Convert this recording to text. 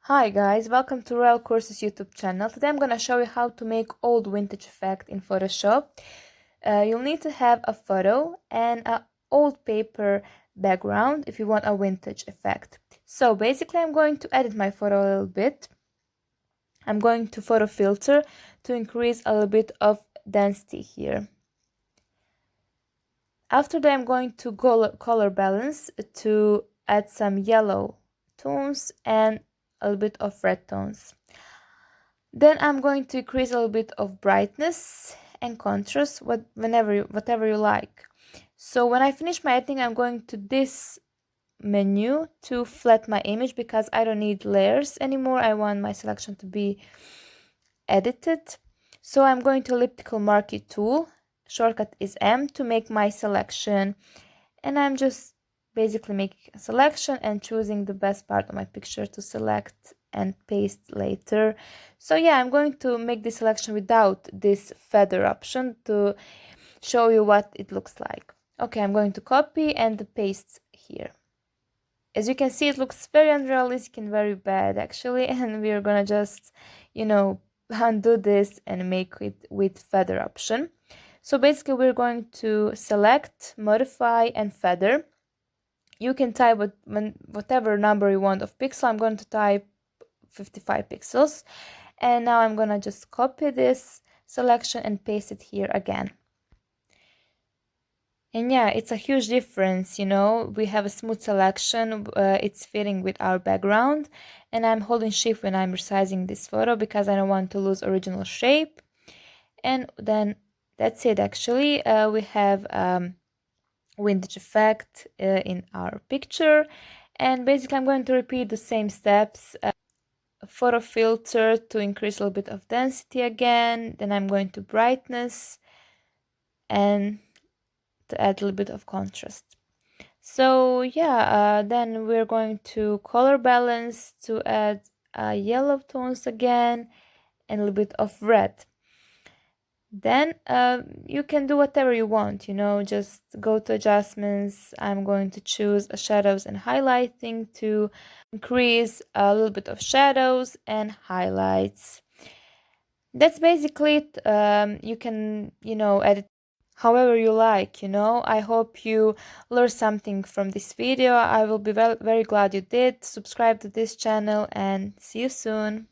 Hi guys, welcome to Royal Courses YouTube channel. Today I'm gonna show you how to make old vintage effect in Photoshop. You'll need to have a photo and an old paper background if you want a vintage effect. So basically I'm going to edit my photo a little bit. I'm going to photo filter to increase a little bit of density here. After that I'm going to color balance to add some yellow tones and a little bit of red tones. Then I'm going to increase a little bit of brightness and contrast, whatever you like. So when I finish my editing, I'm going to this menu to flat my image because I don't need layers anymore. I want my selection to be edited. So I'm going to elliptical marquee tool. Shortcut is M to make my selection. And I'm just basically making a selection and choosing the best part of my picture to select and paste later. So yeah, I'm going to make this selection without this feather option to show you what it looks like. Okay, I'm going to copy and paste here. As you can see, it looks very unrealistic and very bad actually, and we're gonna just, undo this and make it with feather option. So basically we're going to select, modify and feather. You can type whatever number you want of pixel. I'm going to type 55 pixels. And now I'm gonna just copy this selection and paste it here again. And yeah, it's a huge difference, we have a smooth selection, it's fitting with our background, and I'm holding shift when I'm resizing this photo because I don't want to lose original shape. And then that's it actually. We have vintage effect in our picture, and basically I'm going to repeat the same steps. Photo filter to increase a little bit of density again, then I'm going to brightness and to add a little bit of contrast. So yeah, then we're going to color balance to add yellow tones again and a little bit of red. Then you can do whatever you want, just go to adjustments. I'm going to choose shadows and highlighting to increase a little bit of shadows and highlights. That's basically it. You can, edit however you like, I hope you learned something from this video. I will be very glad you did. Subscribe to this channel and see you soon.